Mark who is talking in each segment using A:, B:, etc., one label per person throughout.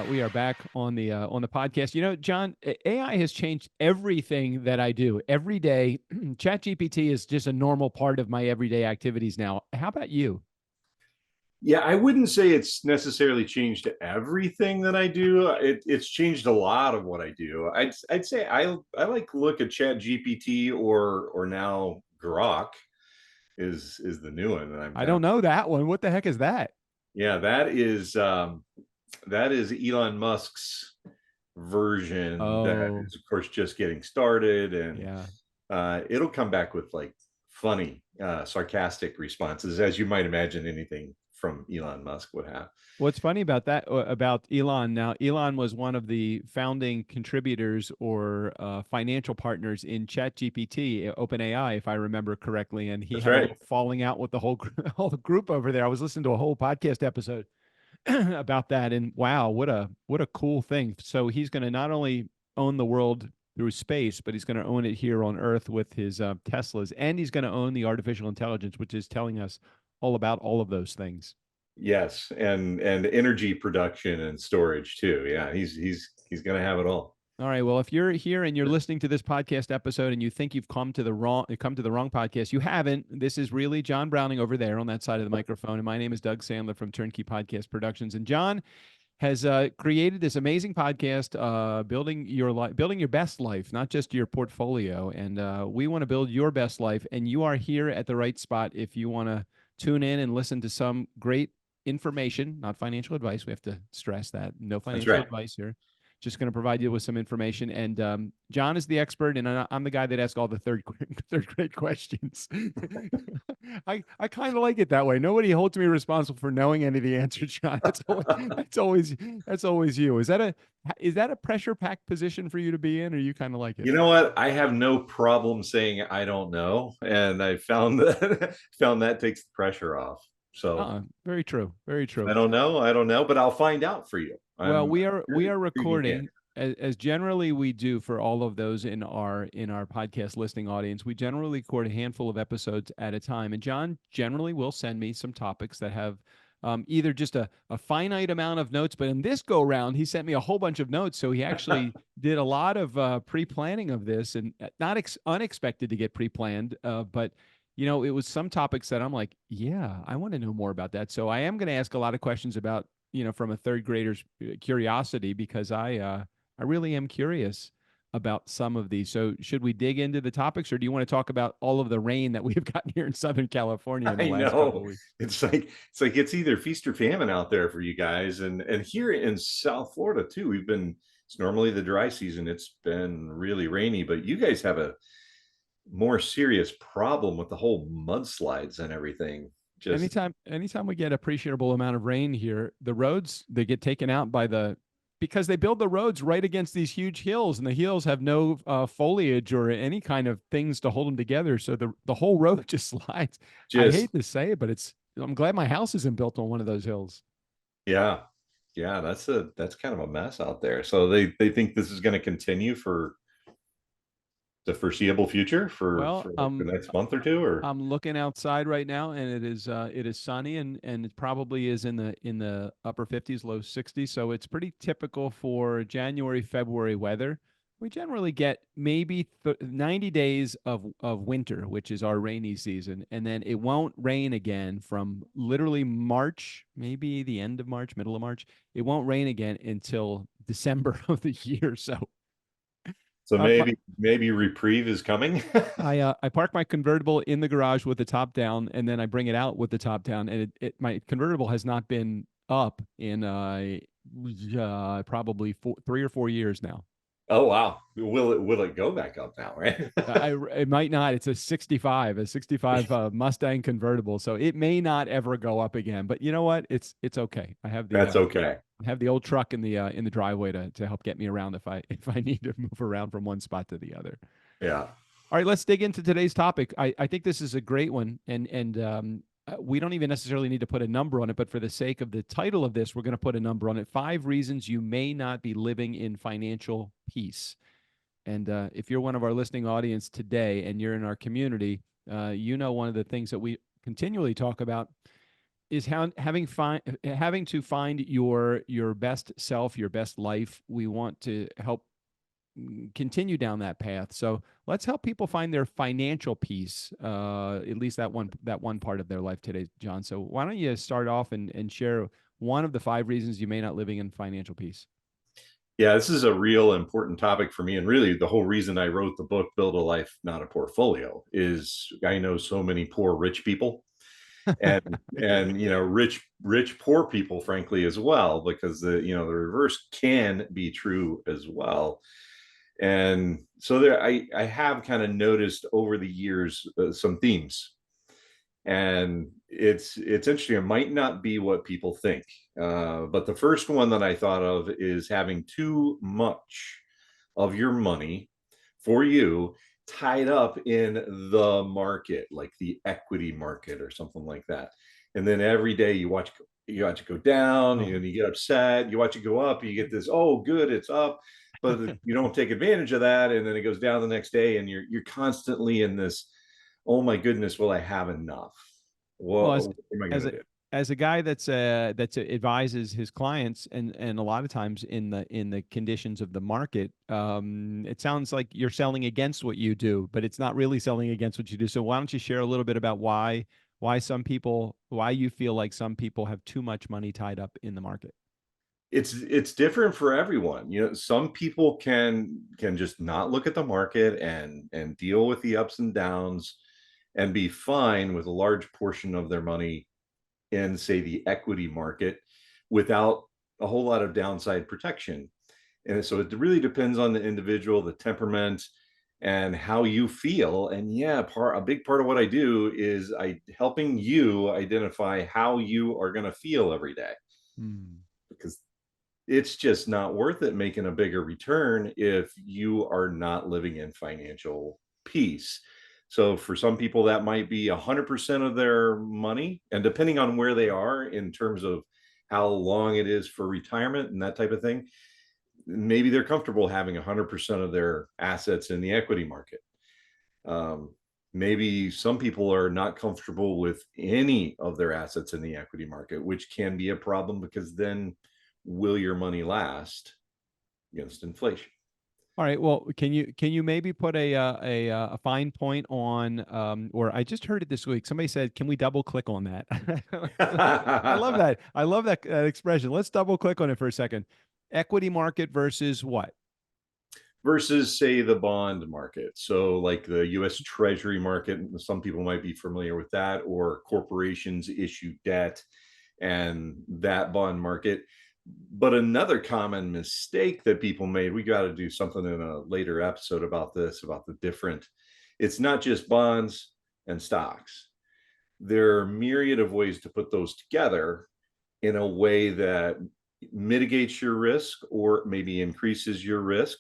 A: We are back on the podcast. You know, John, AI has changed everything that I do every day. ChatGPT is just a normal part of my everyday activities now. How about you?
B: Yeah, I wouldn't say it's necessarily changed everything that I do. It's changed a lot of what I do. I'd say I like look at Chat GPT or now Grok is the new one that I'm
A: I
B: down.
A: don't know that one. What the heck is that?
B: Yeah, that is Elon Musk's version that
A: Oh,
B: is of course just getting started, and
A: yeah.
B: it'll come back with like funny, sarcastic responses, as you might imagine anything from Elon Musk would have.
A: What's funny about that, about Elon now, Elon was one of the founding contributors or financial partners in ChatGPT, OpenAI, if I remember correctly. And he
B: That's
A: had a
B: right.
A: little falling out with the whole, whole group over there. I was listening to a whole podcast episode about that, and wow, what a cool thing. So he's going to not only own the world through space, but he's going to own it here on Earth with his Teslas, and he's going to own the artificial intelligence, which is telling us all about all of those things.
B: Yes, and energy production and storage too. Yeah, he's going to have it all.
A: All right. Well, if you're here and you're listening to this podcast episode and you think you've come to the wrong podcast, you haven't. This is really John Browning over there on that side of the microphone, and my name is Doug Sandler from Turnkey Podcast Productions. And John has created this amazing podcast, building your best life, not just your portfolio. And we want to build your best life, and you are here at the right spot if you want to tune in and listen to some great information, not financial advice. We have to stress that no
B: That's
A: financial
B: right.
A: advice here. Just going to provide you with some information. And John is the expert, and I'm the guy that asks all the third grade questions. I kind of like it that way. Nobody holds me responsible for knowing any of the answers, John. That's always you. Is that a pressure packed position for you to be in, or you kind of like it?
B: You know what? I have no problem saying I don't know, and I found that found that takes the pressure off. So
A: Very true. Very true.
B: I don't know, but I'll find out for you.
A: Well,
B: I'm
A: we are
B: here to give you an
A: recording as generally we do for all of those in our podcast listening audience. We generally record a handful of episodes at a time, and John generally will send me some topics that have either just a finite amount of notes, but in this go round, he sent me a whole bunch of notes. So he
B: answer.
A: actually did a lot of pre-planning of this, and not unexpected to get pre-planned, but it was some topics that I'm like, yeah, I want to know more about that. So I am going to ask a lot of questions about from a third grader's curiosity, because I really am curious about some of these. So should we dig into the topics, or do you want to talk about all of the rain that we've gotten here in Southern California in the
B: I
A: last couple
B: know.
A: of weeks?
B: It's like it's either feast or famine out there for you guys, and here in South Florida too. It's normally the dry season. It's been really rainy, but you guys have a more serious problem with the whole mudslides and everything. Just
A: Anytime we get appreciable amount of rain here, the roads, they get taken out because they build the roads right against these huge hills, and the hills have no foliage or any kind of things to hold them together. So the whole road just slides. I
B: just
A: hate to say it, but I'm glad my house isn't built on one of those hills.
B: yeah. Yeah, that's kind of a mess out there. So they think this is going to continue for the foreseeable future
A: Well,
B: for like the next month or two, or
A: I'm looking outside right now, and it is sunny, and it probably is in the upper 50s, low 60s. So it's pretty typical for January, February weather. We generally get maybe 90 days of winter, which is our rainy season, and then it won't rain again from literally March, maybe the end of March, middle of March. It won't rain again until December of the year. So
B: so
A: uh, my,
B: maybe reprieve is coming.
A: I park my convertible in the garage with the top down, and then I bring it out with the top down. And my convertible has not been up in probably 3 or 4 years now.
B: Oh wow, will it go back up now? Right?
A: It might not. It's a 65 Mustang convertible, so it may not ever go up again. But you know what? It's okay. I have the
B: That's okay.
A: I have the old truck in the driveway to help get me around if I need to move around from one spot to the other.
B: Yeah.
A: All right, let's dig into today's topic. I think this is a great one, and we don't even necessarily need to put a number on it, but for the sake of the title of this, we're going to put a number on it. 5 reasons you may not be living in financial peace. And if you're one of our listening audience today and you're in our community, one of the things that we continually talk about is having to find your best self, your best life. We want to help continue down that path. So let's help people find their financial peace, at least that one part of their life today, John. So why don't you start off and share one of the 5 reasons you may not living in financial peace?
B: Yeah, this is a real important topic for me. And really, the whole reason I wrote the book, Build a Life, Not a Portfolio, is I know so many poor rich people and
A: I get it.
B: rich poor people, frankly, as well, because the reverse can be true as well. And so I have kind of noticed over the years some themes, and it's interesting. It might not be what people think, but the first one that I thought of is having too much of your money for you tied up in the market, like the equity market or something like that. And then every day you watch it go down,
A: Oh,
B: and you get upset. You watch it go up, and you get this, oh, good, it's up, but you don't take advantage of that, and then it goes down the next day, and you're constantly in this, oh my goodness, will I have enough?
A: well, as
B: What am I
A: as
B: going
A: a
B: to do?
A: as a guy that's advises his clients, and a lot of times in the conditions of the market, it sounds like you're selling against what you do, but it's not really selling against what you do. So why don't you share a little bit about why you feel like some people have too much money tied up in the market?
B: It's different for everyone. Some people can just not look at the market and deal with the ups and downs and be fine with a large portion of their money in, say, the equity market without a whole lot of downside protection. And so it really depends on the individual, the temperament, and how you feel. And yeah, a big part of what I do is I helping you identify how you are going to feel every day,
A: Hmm.
B: because it's just not worth it making a bigger return if you are not living in financial peace. So for some people, that might be 100% of their money. And depending on where they are in terms of how long it is for retirement and that type of thing, maybe they're comfortable having 100% of their assets in the equity market. Um, Maybe some people are not comfortable with any of their assets in the equity market, which can be a problem, because then will your money last against inflation?
A: All right. Well, can you maybe put a fine point on, or I just heard it this week. Somebody said, "Can we double click on that?" I love that. I love that expression. Let's double click on it for a second. Equity market versus what?
B: Versus, say, the bond market. So, like the US Treasury market, some people might be familiar with that, or corporations issue debt and that bond market. But another common mistake that people made, we got to do something in a later episode about this, about the different, it's not just bonds and stocks. There are a myriad of ways to put those together in a way that mitigates your risk or maybe increases your risk,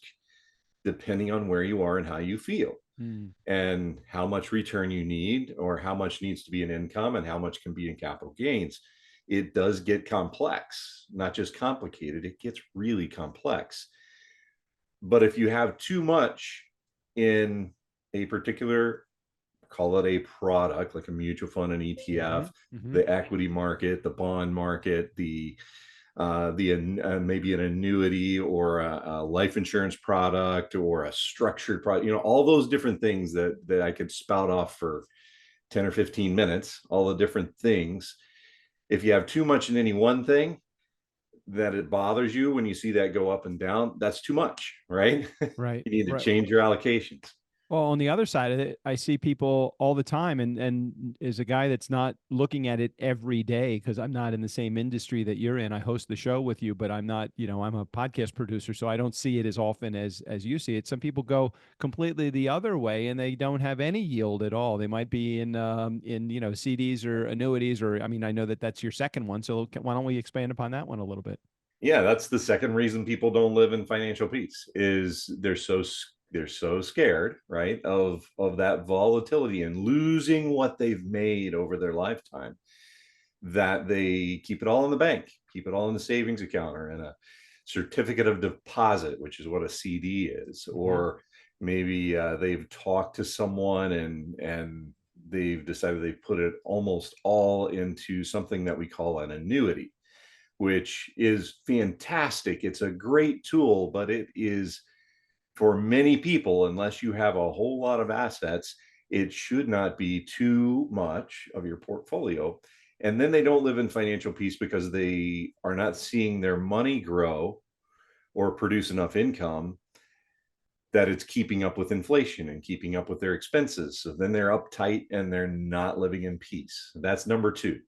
B: depending on where you are and how you feel
A: Hmm.
B: and how much return you need, or how much needs to be in income and how much can be in capital gains. It does get complex, not just complicated, it gets really complex. But if you have too much in a particular, call it a product, like a mutual fund, an
A: Hmm.
B: ETF,
A: Hmm.
B: the equity market, the bond market, maybe an annuity or a life insurance product or a structured product, all those different things that I could spout off for 10 or 15 minutes, all the different things. If you have too much in any one thing, that it bothers you when you see that go up and down, that's too much, right?
A: Right.
B: You need to
A: Right.
B: change your allocations.
A: Well, on the other side of it, I see people all the time, and as a guy that's not looking at it every day, because I'm not in the same industry that you're in. I host the show with you, but I'm not, I'm a podcast producer, so I don't see it as often as you see it. Some people go completely the other way, and they don't have any yield at all. They might be in CDs or annuities, or I mean, I know that that's your second one. So why don't we expand upon that one a little bit?
B: Yeah, that's the second reason people don't live in financial peace, is they're so scared, right, of that volatility and losing what they've made over their lifetime, that they keep it all in the bank, keep it all in the savings account or in a certificate of deposit, which is what a CD is.
A: Hmm.
B: Or maybe they've talked to someone and they've decided they've put it almost all into something that we call an annuity, which is fantastic. It's a great tool, but it is for many people, unless you have a whole lot of assets, it should not be too much of your portfolio. And then they don't live in financial peace because they are not seeing their money grow or produce enough income that it's keeping up with inflation and keeping up with their expenses. So then they're uptight and they're not living in peace. That's number two.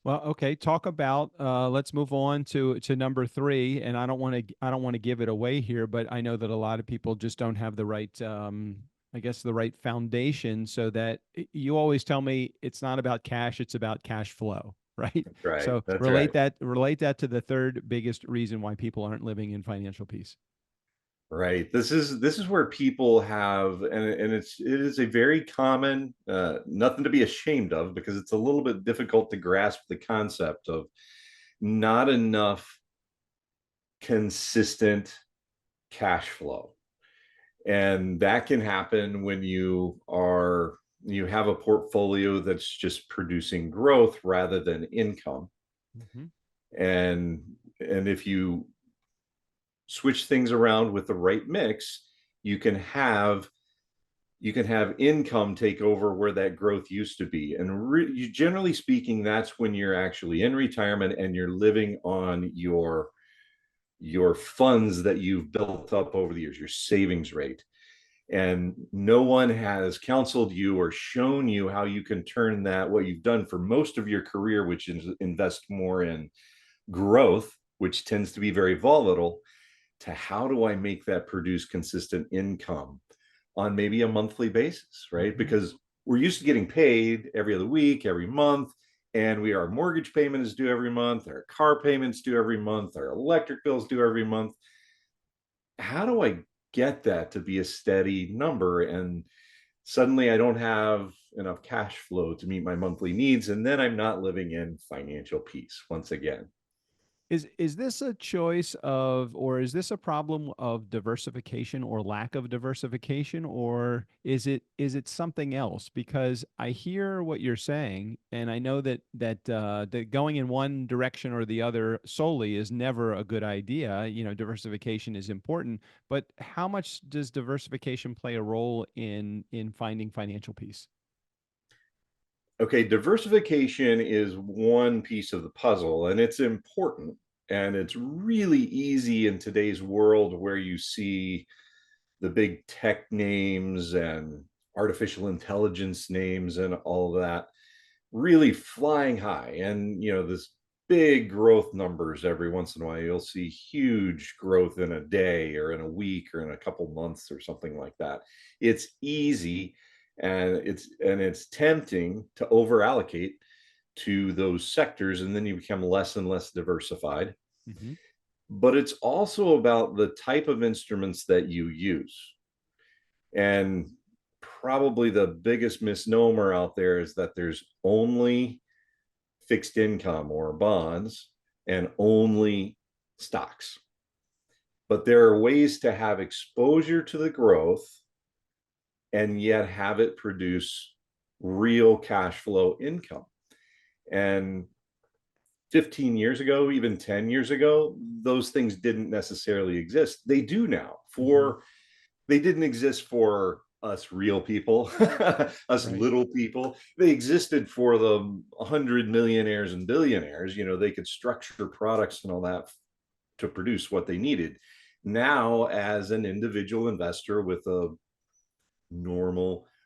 A: Well, okay. Talk about. Let's move on to number three, and I don't want to give it away here, but I know that a lot of people just don't have the right, I guess, the right foundation. So that you always tell me it's not about cash; it's about cash flow, right?
B: That's right.
A: So
B: That's right.
A: relate that to the third biggest reason why people aren't living in financial peace.
B: Right. This is where people have, and it is a very common, nothing to be ashamed of, because it's a little bit difficult to grasp the concept of not enough consistent cash flow. And that can happen when you have a portfolio that's just producing growth rather than income.
A: Hmm.
B: And if you switch things around with the right mix, you can have income take over where that growth used to be. And generally speaking, that's when you're actually in retirement and you're living on your funds that you've built up over the years, your savings rate. And no one has counseled you or shown you how you can turn that, what you've done for most of your career, which is invest more in growth, which tends to be very volatile, to how do I make that produce consistent income on maybe a monthly basis, right?
A: Hmm.
B: Because we're used to getting paid every other week, every month, and our mortgage payment is due every month, our car payments due every month, our electric bills due every month. How do I get that to be a steady number? And suddenly I don't have enough cash flow to meet my monthly needs, and then I'm not living in financial peace once again.
A: Is this a choice of, or is this a problem of diversification or lack of diversification, or is it something else? Because I hear what you're saying, and I know that going in one direction or the other solely is never a good idea. You know, diversification is important, but how much does diversification play a role in finding financial peace?
B: Okay, diversification is one piece of the puzzle, and it's important. And it's really easy in today's world where you see the big tech names and artificial intelligence names and all of that really flying high. And, this big growth numbers every once in a while. You'll see huge growth in a day or in a week or in a couple months or something like that. It's easy and it's tempting to over allocate to those sectors, and then you become less and less diversified.
A: Hmm.
B: But it's also about the type of instruments that you use. And probably the biggest misnomer out there is that there's only fixed income or bonds and only stocks. But there are ways to have exposure to the growth and yet have it produce real cash flow income. And 15 years ago, even 10 years ago, those things didn't necessarily exist. They do now.
A: Hmm.
B: They didn't exist for us real people, us
A: Right.
B: little people. They existed for the 100 millionaires and billionaires. They could structure products and all that to produce what they needed. Now, as an individual investor with a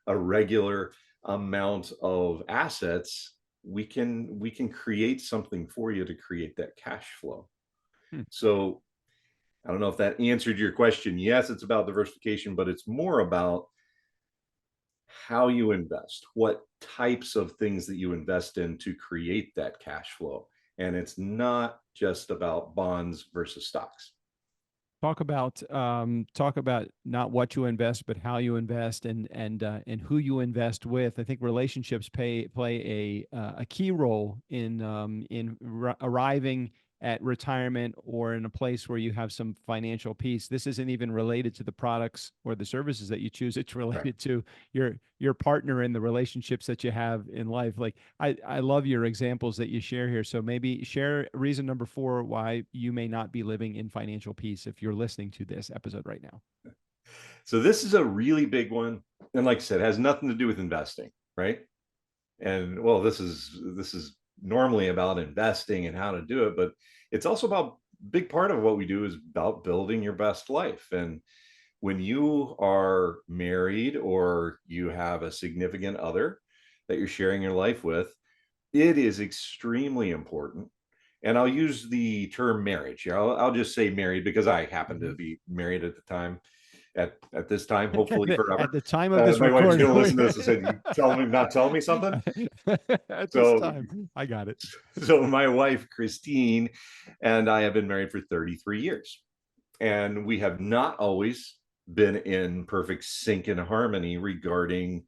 B: regular amount of assets, we can create something for you to create that cash flow.
A: Hmm.
B: So I don't know if that answered your question. Yes, it's about diversification, but it's more about how you invest, what types of things that you invest in to create that cash flow. And it's not just about bonds versus stocks.
A: Talk about not what you invest, but how you invest and who you invest with. I think relationships play a key role in arriving at retirement or in a place where you have some financial peace. This isn't even related to the products or the services that you choose. It's
B: Right.
A: related to your partner and the relationships that you have in life. Like I love your examples that you share here. So maybe share reason number 4 why you may not be living in financial peace if you're listening to this episode right now.
B: So this is a really big one. And like I said, it has nothing to do with investing, right? And well, this is normally about investing and how to do it, but it's also about big part of what we do is about building your best life. And when you are married or you have a significant other that you're sharing your life with, it is extremely important. And I'll use the term marriage. I'll just say married because I happen to be married at the time, at this time, hopefully forever.
A: At the time of this
B: My wife's
A: recording,
B: going to listen to this and say, "You not tell me something."
A: at this
B: So,
A: time, I got it.
B: so my wife Christine and I have been married for 33 years, and we have not always been in perfect sync and harmony regarding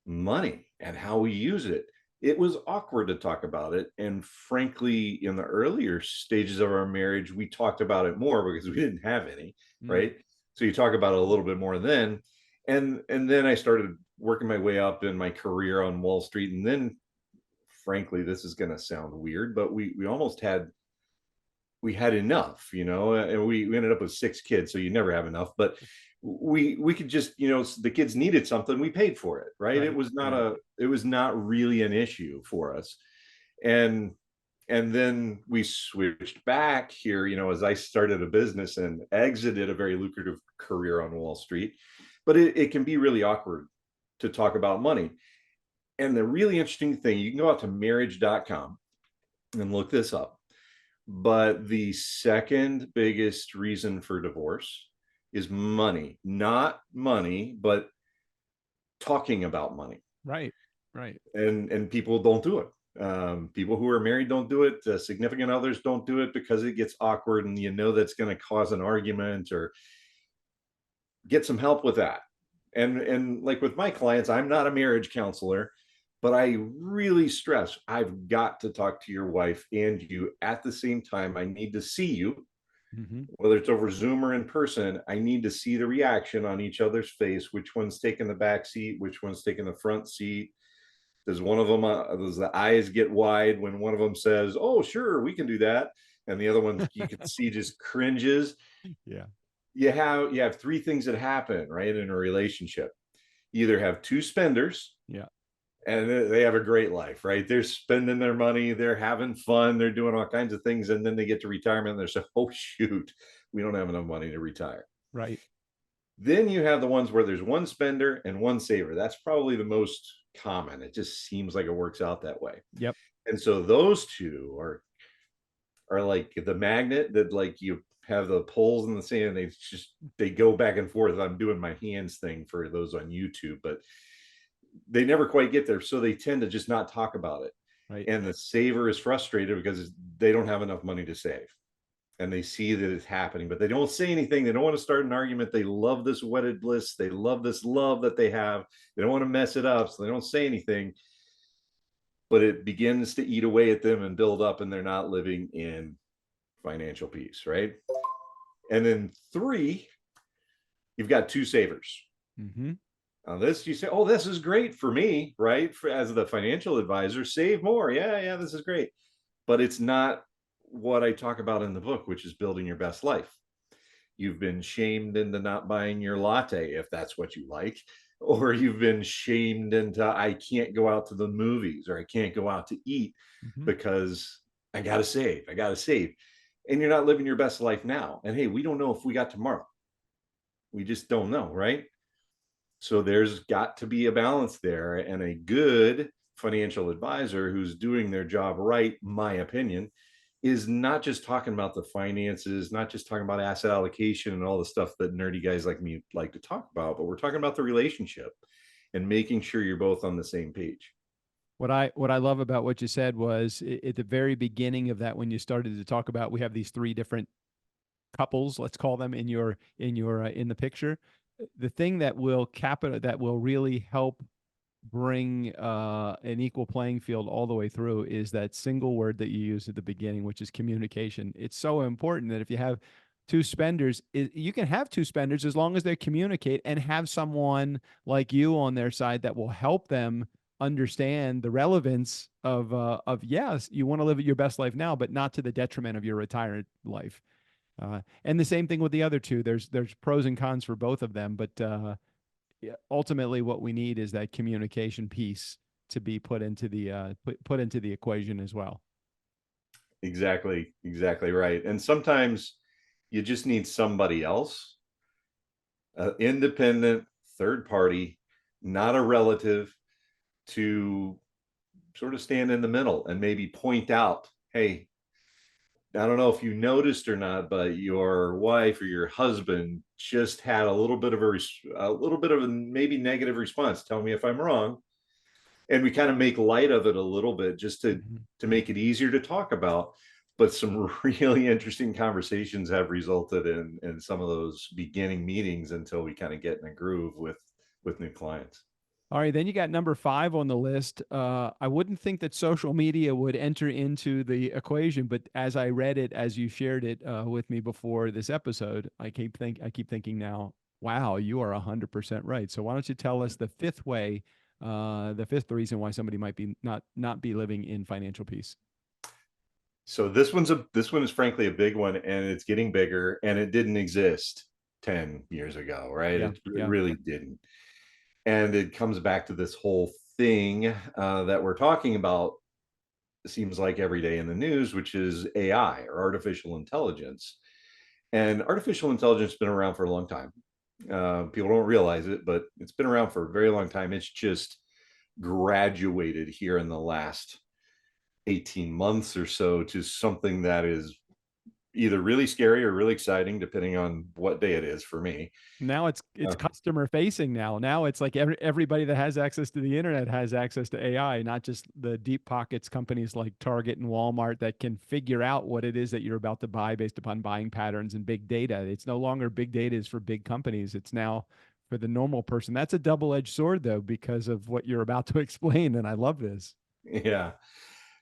B: money and how we use it. It was awkward to talk about it. And frankly, in the earlier stages of our marriage, we talked about it more because we didn't have any, right? So you talk about it a little bit more then. And then I started working my way up in my career on Wall Street. And then frankly, this is gonna sound weird, but we almost had we had enough, and we ended up with 6 kids, so you never have enough, but we could just, the kids needed something, we paid for it, right?
A: Right.
B: It was not really an issue for us. And then we switched back here, as I started a business and exited a very lucrative career on Wall Street. But it can be really awkward to talk about money. And the really interesting thing, you can go out to marriage.com and look this up. But the second biggest reason for divorce is money, not money, but talking about money.
A: Right.
B: And people don't do it. People who are married don't do it. Significant others don't do it because it gets awkward, and that's going to cause an argument. Or get some help with that. And like with my clients, I'm not a marriage counselor, but I really stress I've got to talk to your wife and you at the same time. I need to see you, whether it's over Zoom or in person. I need to see the reaction on each other's face. Which one's taking the back seat? Which one's taking the front seat? Does one of them, does the eyes get wide when one of them says, "Oh, sure, we can do that," and the other one you can see just cringes?
A: Yeah.
B: You have 3 things that happen, right, in a relationship. You either have 2 spenders,
A: Yeah.
B: and they have a great life, right? They're spending their money, they're having fun, they're doing all kinds of things, and then they get to retirement and they're saying, "Oh shoot, we don't have enough money to retire."
A: Right.
B: Then you have the ones where there's 1 spender and 1 saver. That's probably the most common. It just seems like it works out that way.
A: Yep.
B: And so those 2 are like the magnet that, like, you have the poles in the sand. They go back and forth. I'm doing my hands thing for those on YouTube, but they never quite get there. So they tend to just not talk about it.
A: Right.
B: And the saver is frustrated because they don't have enough money to save. And they see that it's happening, but they don't say anything. They don't want to start an argument. They love this wedded bliss. They love this love that they have. They don't want to mess it up. So they don't say anything, but it begins to eat away at them and build up, and they're not living in financial peace, right? And then 3, you've got 2 savers. On this, you say, "Oh, this is great for me," right? As the financial advisor, save more. Yeah, this is great. But it's not what I talk about in the book, which is building your best life. You've been shamed into not buying your latte if that's what you like, or you've been shamed into, I can't go out to the movies, or I can't go out to eat because I got to save. And you're not living your best life now. And hey, we don't know if we got tomorrow. We just don't know, right? So there's got to be a balance there. And a good financial advisor who's doing their job right, my opinion, is not just talking about the finances, not just talking about asset allocation and all the stuff that nerdy guys like me like to talk about, but we're talking about the relationship and making sure you're both on the same page.
A: What I love about what you said was at the very beginning of that, when you started to talk about, we have these 3 different couples, let's call them, in the picture. The thing that will really help bring an equal playing field all the way through is that single word that you use at the beginning, which is communication. It's so important that if you have two spenders, you can have two spenders as long as they communicate and have someone like you on their side that will help them understand the relevance of yes, you want to live your best life now, but not to the detriment of your retired life. And the same thing with the other two. There's pros and cons for both of them, but yeah, ultimately what we need is that communication piece to be put into the put into the equation as well.
B: Exactly right. And sometimes you just need somebody else, independent, third party, not a relative, to sort of stand in the middle and maybe point out, hey, I don't know if you noticed or not, but your wife or your husband just had a little bit of a maybe negative response. Tell me if I'm wrong. And we kind of make light of it a little bit just
A: Mhm.
B: to make it easier to talk about. But some really interesting conversations have resulted in some of those beginning meetings until we kind of get in a groove with new clients.
A: All right, then you got number 5 on the list. I wouldn't think that social media would enter into the equation, but as I read it, as you shared it with me before this episode, I keep thinking now, wow, you are 100% right. So why don't you tell us the fifth way, the fifth reason why somebody might be not be living in financial peace?
B: So this one is frankly a big one, and it's getting bigger, and it didn't exist 10 years ago, right?
A: Yeah,
B: It
A: yeah.
B: really didn't. And it comes back to this whole thing that we're talking about, it seems like every day in the news, which is AI, or artificial intelligence. And artificial intelligence has been around for a long time. People don't realize it, but it's been around for a very long time. It's just graduated here in the last 18 months or so to something that is either really scary or really exciting, depending on what day it is for me.
A: Now it's
B: Uh,
A: customer facing now. Now it's like everybody that has access to the internet has access to AI, not just the deep pockets companies like Target and Walmart that can figure out what it is that you're about to buy based upon buying patterns and big data. It's no longer big data is for big companies. It's now for the normal person. That's a double-edged sword though, because of what you're about to explain. And I love this.
B: yeah.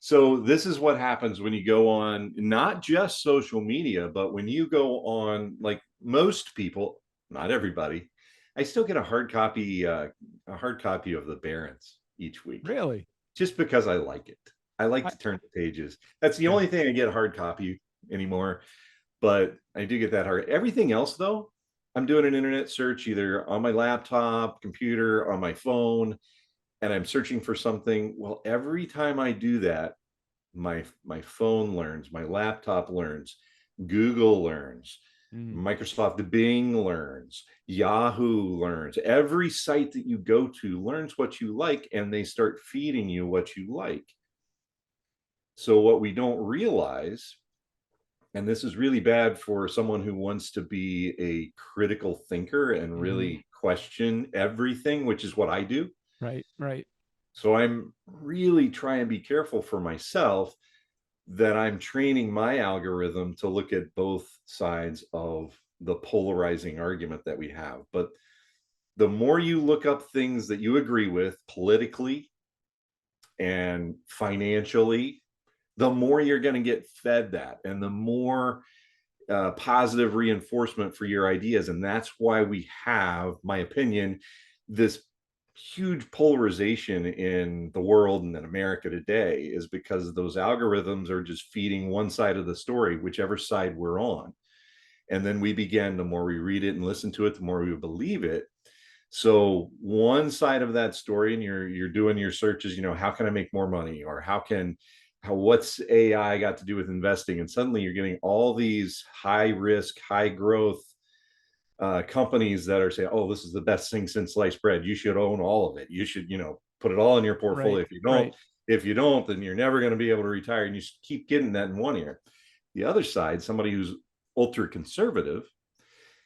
B: So this is what happens when you go on not just social media, but when you go on, like most people, not everybody, I still get a hard copy of the Barons each week,
A: Really?
B: just because I like it. I like
A: I,
B: to turn the pages. That's the
A: yeah.
B: only thing I get a hard copy anymore, but I do get that hard. Everything else though, I'm doing an internet search either on my laptop, computer, on my phone, and I'm searching for something. Well, every time I do that, my phone learns, my laptop learns, Google learns,
A: Mm.
B: Microsoft Bing learns, Yahoo learns. Every site that you go to learns what you like, and they start feeding you what you like. So what we don't realize, and this is really bad for someone who wants to be a critical thinker and
A: Hmm.
B: really question everything, which is what I do.
A: Right, right.
B: So I'm really trying to be careful for myself that I'm training my algorithm to look at both sides of the polarizing argument that we have. But the more you look up things that you agree with politically and financially, the more you're going to get fed that, and the more positive reinforcement for your ideas. And that's why we have, my opinion, this huge polarization in the world and in America today, is because those algorithms are just feeding one side of the story, whichever side we're on. And then we begin, the more we read it and listen to it, the more we believe it. So one side of that story, and you're doing your searches, how can I make more money, or what's AI got to do with investing? And suddenly you're getting all these high risk, high growth companies that are saying, "Oh, this is the best thing since sliced bread. You should own all of it. You should, put it all in your
A: Right,
B: portfolio.
A: right.
B: If you don't, then you're never going to be able to retire." And you keep getting that in one ear. The other side, somebody who's ultra conservative,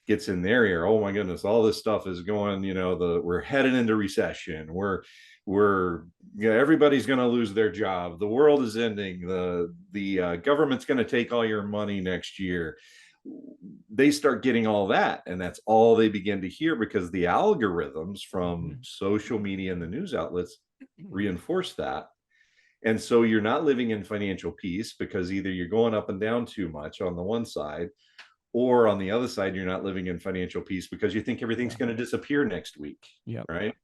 B: gets in their ear. Oh my goodness, all this stuff is going. We're headed into recession. We're everybody's going to lose their job. The world is ending. The government's going to take all your money next year. they start getting all that, and that's all they begin to hear, because the algorithms from social media and the news outlets reinforce that. And so you're not living in financial peace, because either you're going up and down too much on the one side, or on the other side, you're not living in financial peace because you think everything's going to disappear next week.
A: Yep.
B: Right.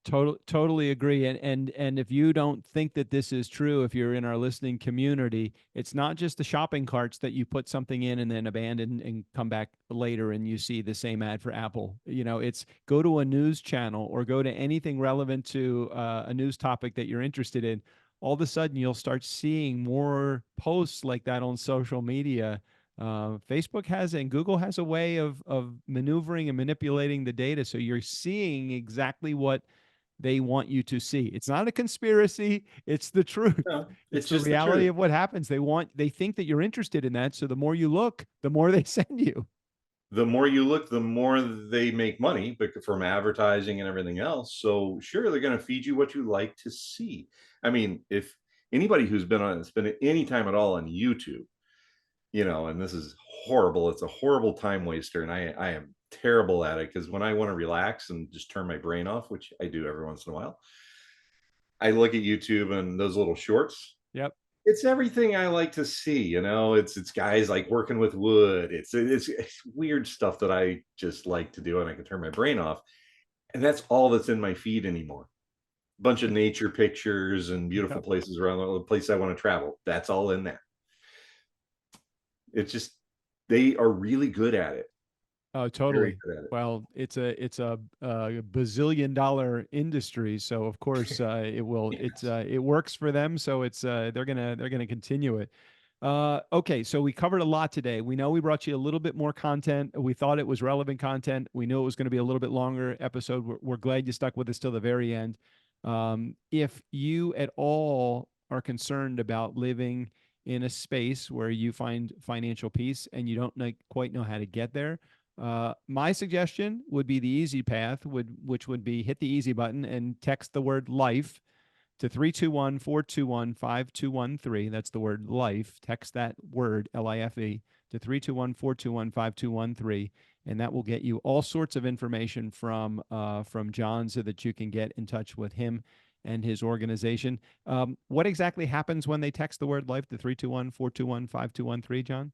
A: Totally agree. And if you don't think that this is true, if you're in our listening community, it's not just the shopping carts that you put something in and then abandon and come back later and you see the same ad for Apple. It's go to a news channel or go to anything relevant to a news topic that you're interested in. All of a sudden, you'll start seeing more posts like that on social media. Facebook has and Google has a way of maneuvering and manipulating the data, so you're seeing exactly what they want you to see. It's not a conspiracy. It's the truth.
B: No,
A: it's
B: just
A: the reality of what happens. They think that you're interested in that. So the more you look, the more they send you.
B: The more you look, the more they make money from advertising and everything else. So sure, they're going to feed you what you like to see. I mean, if anybody who's spent any time at all on YouTube, and this is horrible. It's a horrible time waster. And I am terrible at it, because when I want to relax and just turn my brain off, which I do every once in a while, I look at YouTube and those little shorts.
A: Yep.
B: It's everything I like to see. It's guys like working with wood. It's weird stuff that I just like to do, and I can turn my brain off. And that's all that's in my feed anymore. Bunch of nature pictures and beautiful places around the place I want to travel. That's all in there. It's just, they are really good at it.
A: Oh, totally. Well, it's a bazillion-dollar industry, so of course it will. Yes. It works for them, so they're gonna continue it. Okay, so we covered a lot today. We know we brought you a little bit more content. We thought it was relevant content. We knew it was going to be a little bit longer episode. We're glad you stuck with us till the very end. If you at all are concerned about living in a space where you find financial peace and you don't quite know how to get there, my suggestion would be the easy path, which would be hit the easy button and text the word life to 321-421-5213. That's the word life. Text that word, L-I-F-E, to 321-421-5213. And that will get you all sorts of information from John, so that you can get in touch with him and his organization. What exactly happens when they text the word life to 321-421-5213, John?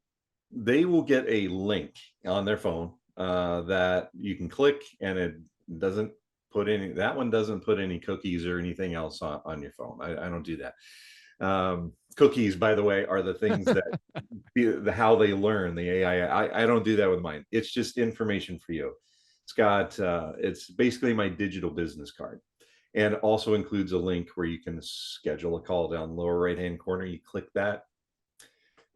B: They will get a link on their phone that you can click, and it doesn't put any, that one doesn't put any cookies or anything else on your phone. I don't do that. Cookies, by the way, are the things that how they learn the AI. I don't do that with mine. It's just information for you. It's got it's basically my digital business card, and also includes a link where you can schedule a call down lower right hand corner. You click that,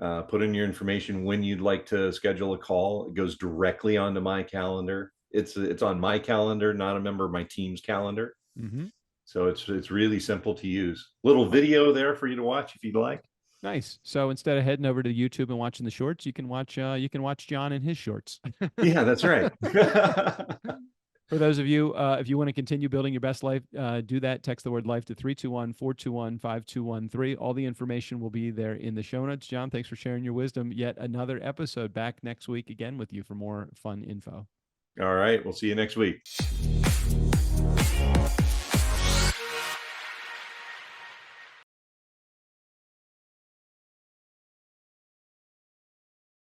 B: put in your information when you'd like to schedule a call. It goes directly onto my calendar. It's on my calendar, not a member of my team's calendar.
A: Mm-hmm.
B: So it's really simple to use. Little video there for you to watch if you'd like.
A: Nice. So instead of heading over to YouTube and watching the shorts, you can watch John and his shorts.
B: Yeah, that's right.
A: For those of you, if you want to continue building your best life, do that. Text the word life to 321-421-5213. All the information will be there in the show notes. John, thanks for sharing your wisdom. Yet another episode back next week again with you for more fun info.
B: All right. We'll see you next week.